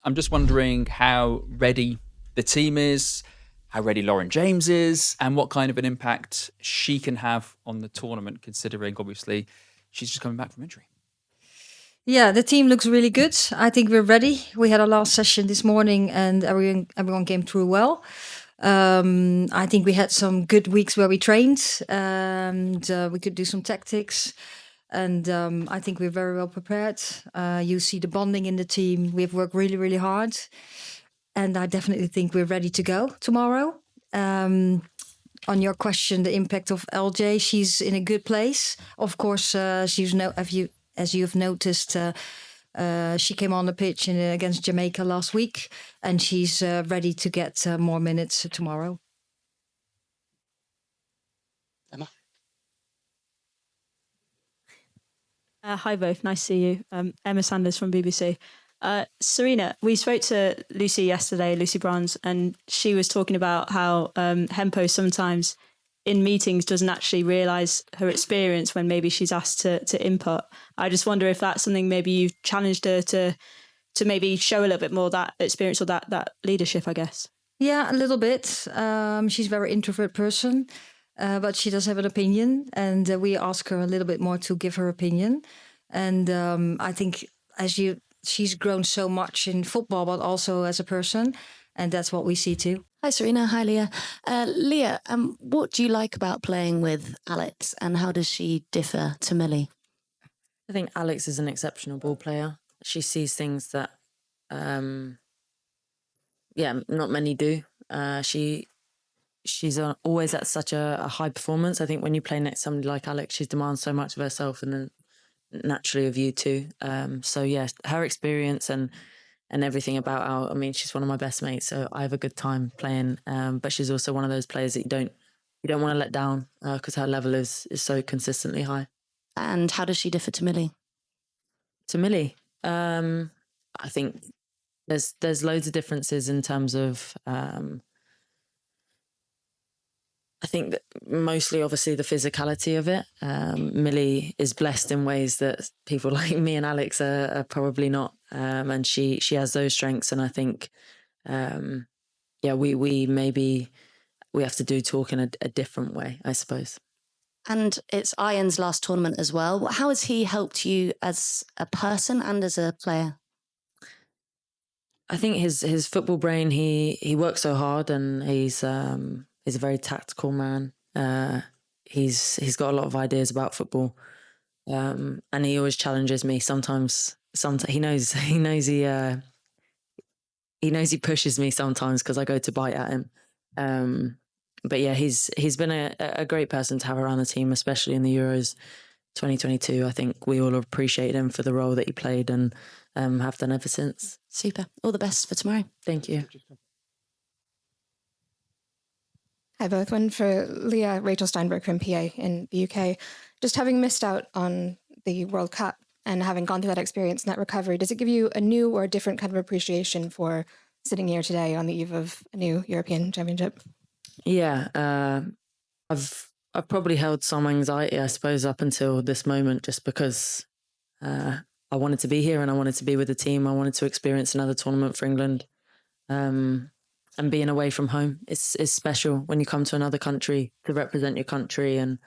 I'm just wondering how ready the team is, how ready Lauren James is, and what kind of an impact she can have on the tournament, considering obviously she's just coming back from injury. Yeah, the team looks really good. I think we're ready. We had our last session this morning and everyone came through well. I think we had some good weeks where we trained and we could do some tactics. And I think we're very well prepared. You see the bonding in the team. We've worked really, really hard. And I definitely think we're ready to go tomorrow. On your question, the impact of LJ, she's in a good place. Of course, as you've noticed, she came on the pitch against Jamaica last week, and she's ready to get more minutes tomorrow. Emma? Hi both, nice to see you. Emma Sanders from BBC. Sarina, we spoke to Lucy yesterday, Lucy Bronze, and she was talking about how Hempo sometimes in meetings doesn't actually realise her experience when maybe she's asked to input. I just wonder if that's something maybe you've challenged her to maybe show a little bit more that experience or that leadership, I guess. Yeah, a little bit. She's a very introvert person, but she does have an opinion, and we ask her a little bit more to give her opinion. And I think she's grown so much in football, but also as a person, and that's what we see too. Hi, Sarina. Hi, Leah. Leah, what do you like about playing with Alex, and how does she differ to Millie? I think Alex is an exceptional ball player. She sees things that, not many do. She's always at such a high performance. I think when you play next to somebody like Alex, she demands so much of herself and then naturally of you too. Her experience and everything about she's one of my best mates, so I have a good time playing. But she's also one of those players that you don't want to let down because her level is so consistently high. And how does she differ to Millie? To Millie, I think there's loads of differences in terms of. I think that mostly, obviously, the physicality of it. Millie is blessed in ways that people like me and Alex are probably not, and she has those strengths. And I think, we have to do talk in a different way, I suppose. And it's Ian's last tournament as well. How has he helped you as a person and as a player? I think his football brain. He works so hard, and he's a very tactical man. He's got a lot of ideas about football, and he always challenges me. Sometimes he knows he pushes me sometimes because I go to bite at him. But yeah, he's been a great person to have around the team, especially in the Euros 2022. I think we all appreciate him for the role that he played and have done ever since. Super. All the best for tomorrow. Thank you. Hi, both. One for Leah, Rachel Steinberg from PA in the UK. Just having missed out on the World Cup and having gone through that experience and that recovery, does it give you a new or a different kind of appreciation for sitting here today on the eve of a new European Championship? Yeah, I've probably held some anxiety, I suppose, up until this moment, just because I wanted to be here and I wanted to be with the team. I wanted to experience another tournament for England. And being away from home, it's special when you come to another country to represent your country and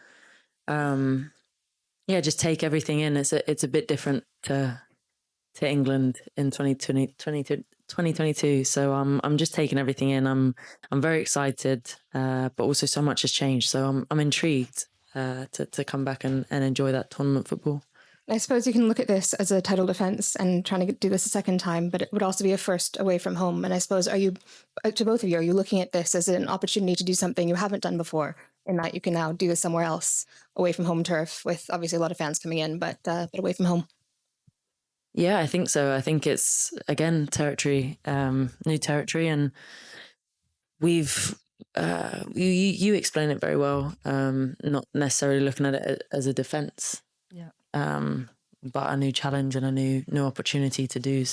just take everything in. It's a bit different to England in 2022. So I'm just taking everything in. I'm very excited, but also so much has changed. So I'm intrigued to come back and enjoy that tournament football. I suppose you can look at this as a title defence and trying to do this a second time, but it would also be a first away from home. And I suppose, to both of you, are you looking at this as an opportunity to do something you haven't done before, in that you can now do this somewhere else, away from home turf, with obviously a lot of fans coming in, but away from home? Yeah, I think so. I think it's, again, territory, new territory, and we've you explain it very well. Not necessarily looking at it as a defence. Yeah. But a new challenge and a new opportunity to do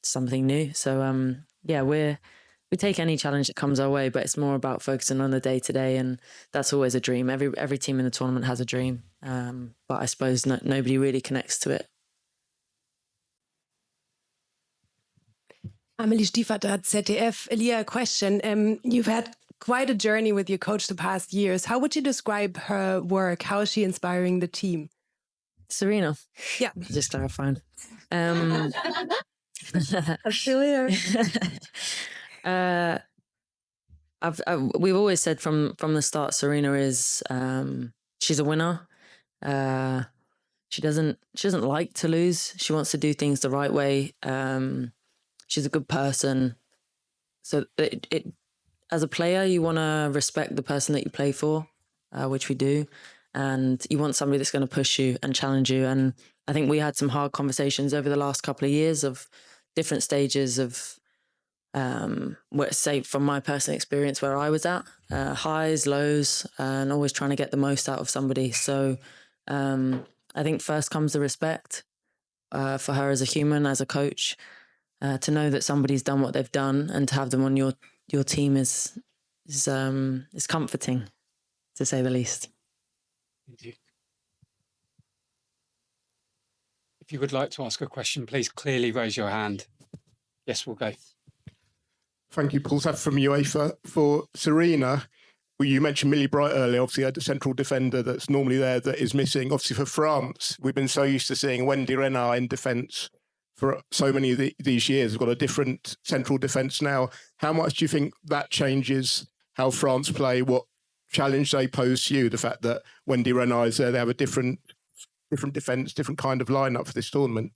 something new. So we take any challenge that comes our way, but it's more about focusing on the day to day, and that's always a dream. Every team in the tournament has a dream, but I suppose nobody really connects to it. Amelie Stiefvater at ZDF. Leah, a question. You've had quite a journey with your coach the past years. How would you describe her work? How is she inspiring the team? Serena. Yeah. Just clarifying. I'm still here. We've always said from the start, Sarina is she's a winner. She doesn't like to lose. She wants to do things the right way. She's a good person. So it as a player, you want to respect the person that you play for, which we do, and you want somebody that's going to push you and challenge you. And I think we had some hard conversations over the last couple of years of different stages of. Say from my personal experience where I was at, highs, lows, and always trying to get the most out of somebody. So I think first comes the respect for her as a human, as a coach, to know that somebody's done what they've done and to have them on your team is comforting, to say the least. Thank you. If you would like to ask a question, please clearly raise your hand. Yes, we'll go. Thank you, Paul Saff from UEFA. For Sarina, well, you mentioned Millie Bright earlier, obviously a central defender that's normally there that is missing. Obviously for France, we've been so used to seeing Wendy Renard in defence for so many of these years. We've got a different central defence now. How much do you think that changes how France play, what challenge they pose to you, the fact that Wendy Renard is there, they have a different defence, different kind of lineup for this tournament?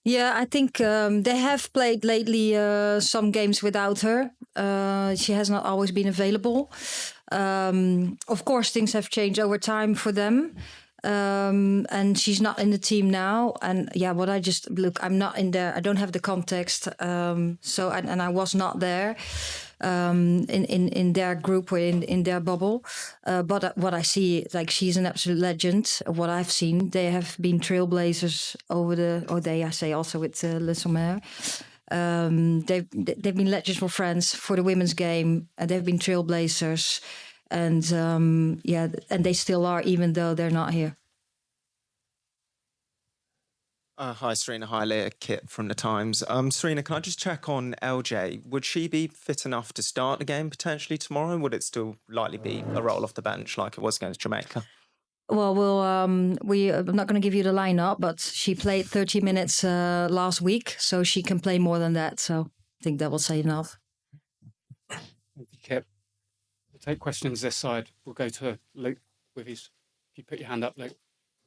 Yeah, I think they have played lately some games without her. She has not always been available. Of course, things have changed over time for them. And she's not in the team now. And yeah, I'm not in there. I don't have the context. And I was not there in their group or in their bubble. But what I see, like, she's an absolute legend. What I've seen, they have been trailblazers I say also with Le Sommer. They've been legends for France for the women's game. They've been trailblazers. And and they still are, even though they're not here. Hi, Sarina. Hi, Leah. Kit from The Times. Sarina, can I just check on LJ? Would she be fit enough to start the game potentially tomorrow? Would it still likely be a roll off the bench like it was against Jamaica? Well, I'm not going to give you the lineup, but she played 30 minutes last week, so she can play more than that. So I think that will say enough. Thank you, Kip. We'll take questions this side. We'll go to Luke with his. If you put your hand up, Luke.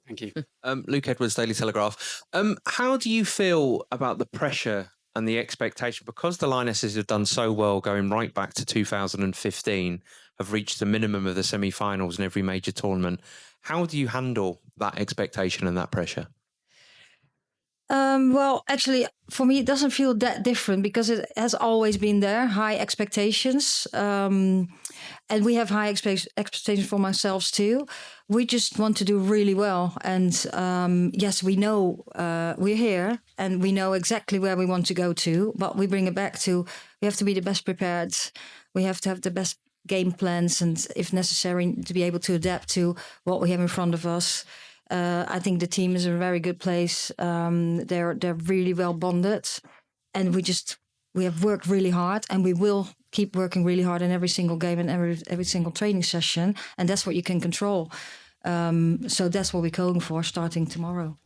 Thank you. Luke Edwards, Daily Telegraph. How do you feel about the pressure and the expectation? Because the Lionesses have done so well going right back to 2015, have reached the minimum of the semi-finals in every major tournament. How do you handle that expectation and that pressure? Well, actually, for me, it doesn't feel that different because it has always been there, high expectations. And we have high expectations for ourselves too. We just want to do really well. And yes, we know we're here and we know exactly where we want to go to, but we bring it back to, we have to be the best prepared. We have to have the best game plans and, if necessary, to be able to adapt to what we have in front of us. I think the team is in a very good place. They're really well bonded, and we have worked really hard, and we will keep working really hard in every single game and every single training session, and that's what you can control. So that's what we're going for starting tomorrow.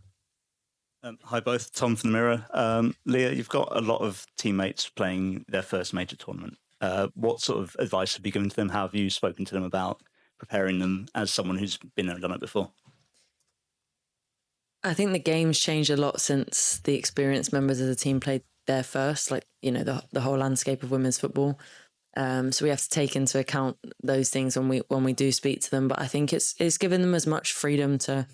Hi both, Tom from The Mirror. Leah, you've got a lot of teammates playing their first major tournament. What sort of advice have you given to them? How have you spoken to them about preparing them as someone who's been there and done it before? I think the game's changed a lot since the experienced members of the team played there first, like, you know, the whole landscape of women's football. So we have to take into account those things when we do speak to them. But I think it's given them as much freedom to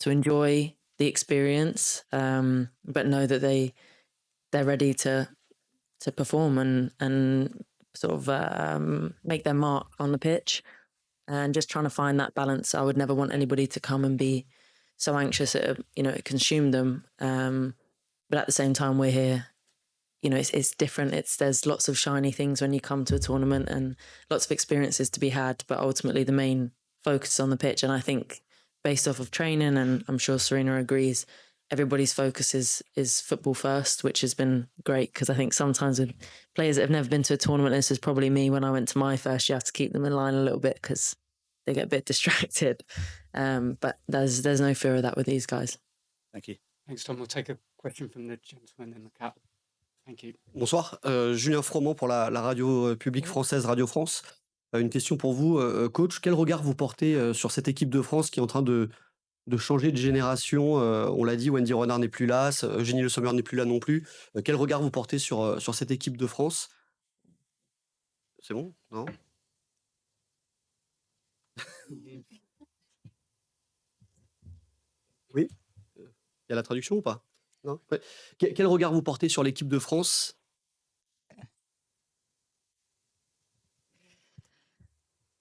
enjoy the experience, but know that they're ready to perform and sort of make their mark on the pitch, and just trying to find that balance. I would never want anybody to come and be so anxious it consumed them. But at the same time, we're here. You know, it's different. There's lots of shiny things when you come to a tournament and lots of experiences to be had. But ultimately, the main focus is on the pitch. And I think, based off of training, and I'm sure Sarina agrees, everybody's focus is football first, which has been great, because I think sometimes with players that have never been to a tournament, this is probably me when I went to my first, you have to keep them in line a little bit because they get a bit distracted. But there's no fear of that with these guys. Thank you. Thanks, Tom. We'll take a question from the gentleman in the cap. Thank you. Bonsoir, Julien Froment pour la radio publique française Radio France. Une question pour vous, coach. Quel regard vous portez sur cette équipe de France qui est en train de changer de génération? On l'a dit, Wendy Renard n'est plus là, Eugénie Le Sommer n'est plus là non plus. Quel regard vous portez sur cette équipe de France? C'est bon? Non? Oui? Il y a la traduction ou pas? Non? Ouais. Quel regard vous portez sur l'équipe de France?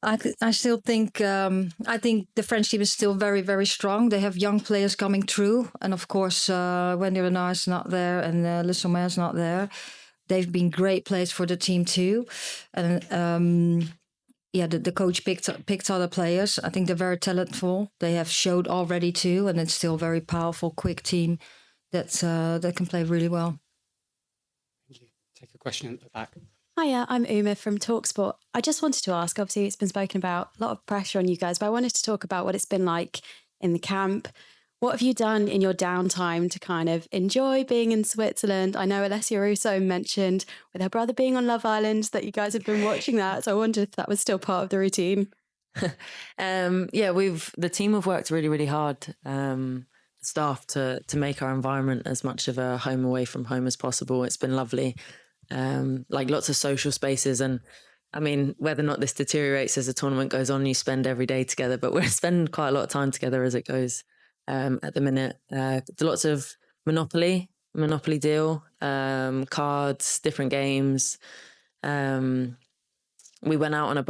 I still think I think the French team is still very, very strong. They have young players coming through, and of course, Wendy Renard is not there, and Le Sommer is not there. They've been great players for the team too, and the coach picked other players. I think they're very talentful. They have showed already too, and it's still a very powerful, quick team that can play really well. Thank you. Take a question at the back. Hiya, I'm Uma from TalkSport. I just wanted to ask, obviously it's been spoken about, a lot of pressure on you guys, but I wanted to talk about what it's been like in the camp. What have you done in your downtime to kind of enjoy being in Switzerland? I know Alessia Russo mentioned with her brother being on Love Island that you guys have been watching that, so I wondered if that was still part of the routine. The team have worked really, really hard, staff, to make our environment as much of a home away from home as possible. It's been lovely. Like lots of social spaces, and I mean, whether or not this deteriorates as the tournament goes on, you spend every day together, but we're spending quite a lot of time together as it goes at the minute. Lots of Monopoly deal, cards, different games. We went out on a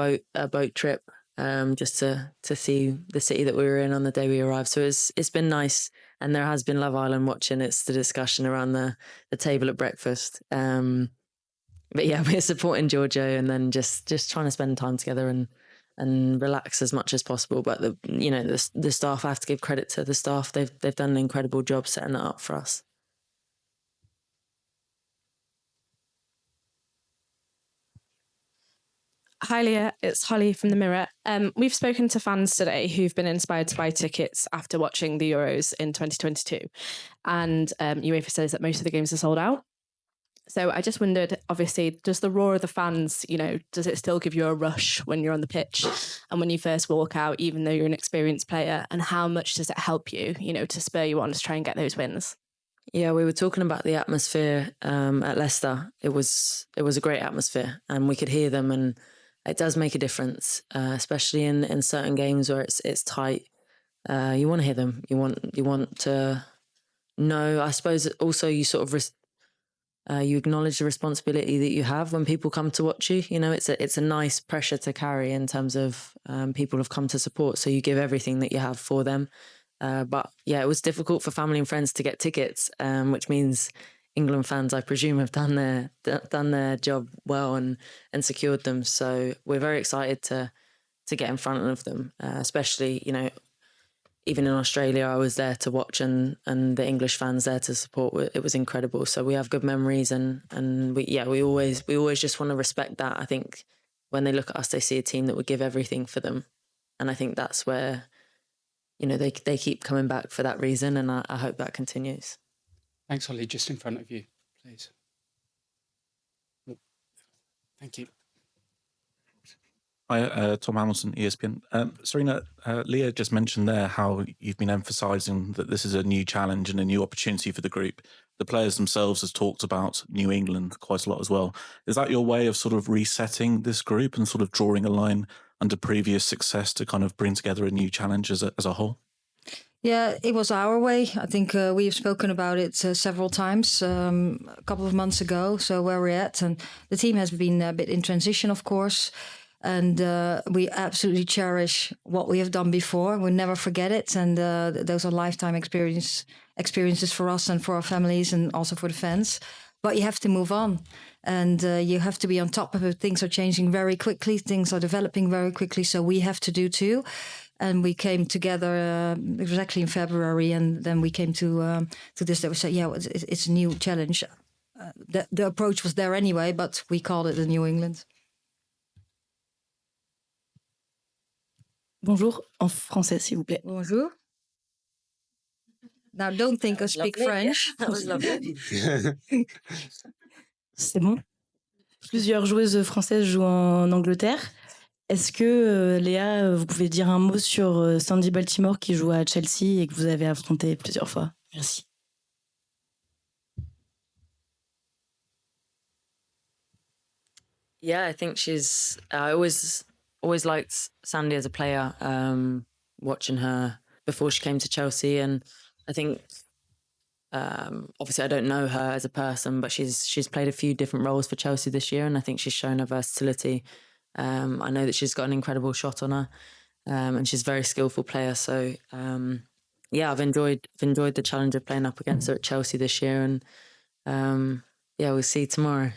boat trip just to see the city that we were in on the day we arrived. So it's been nice, and there has been Love Island watching. It's the discussion around the table at breakfast. But yeah, we're supporting Giorgio, and then just trying to spend time together and relax as much as possible. But the staff, I have to give credit to the staff. They've done an incredible job setting it up for us. Hi Leah, it's Holly from The Mirror. We've spoken to fans today who've been inspired to buy tickets after watching the Euros in 2022. And UEFA says that most of the games are sold out. So I just wondered, obviously, does the roar of the fans, does it still give you a rush when you're on the pitch and when you first walk out, even though you're an experienced player? And how much does it help you, to spur you on to try and get those wins? Yeah, we were talking about the atmosphere at Leicester. It was a great atmosphere, and we could hear them, and it does make a difference, especially in certain games where it's tight. You want to hear them. You want to know. I suppose also you sort of you acknowledge the responsibility that you have when people come to watch you. It's a nice pressure to carry in terms of people have come to support, so you give everything that you have for them. But yeah, it was difficult for family and friends to get tickets, which means England fans, I presume, have done their job well and secured them. So we're very excited to get in front of them, especially, even in Australia, I was there to watch, and the English fans there to support. It was incredible. So we have good memories, and we always just want to respect that. I think when they look at us, they see a team that would give everything for them, and I think that's where they keep coming back for that reason, and I hope that continues. Thanks, Holly. Just in front of you, please. Thank you. Hi, Tom Hamilton, ESPN. Sarina, Leah just mentioned there how you've been emphasising that this is a new challenge and a new opportunity for the group. The players themselves have talked about New England quite a lot as well. Is that your way of sort of resetting this group and sort of drawing a line under previous success to kind of bring together a new challenge as a whole? Yeah, it was our way. I think we've spoken about it several times a couple of months ago. So where we're at, and the team has been a bit in transition, of course. And we absolutely cherish what we have done before. We'll never forget it. And those are lifetime experiences for us and for our families and also for the fans. But you have to move on. And you have to be on top of it. Things are changing very quickly. Things are developing very quickly. So we have to do too. and we came together exactly in February, and then we came to this. They would say, yeah, it's a new challenge. The approach was there anyway, but we called it the New England. Bonjour, en français, s'il vous plaît. Bonjour. Now, don't think I speak French. That was lovely. C'est bon. Plusieurs joueuses françaises jouent en Angleterre. Est-ce que, Léa, vous pouvez dire un mot sur Sandy Baltimore qui joue à Chelsea et que vous avez affronté plusieurs fois? Merci. Yeah, I think I always liked Sandy as a player, watching her before she came to Chelsea. And I think, obviously I don't know her as a person, but she's played a few different roles for Chelsea this year. And I think she's shown her versatility. I know that she's got an incredible shot on her, and she's a very skillful player. So, yeah, I've enjoyed the challenge of playing up against her at Chelsea this year. And, yeah, we'll see tomorrow.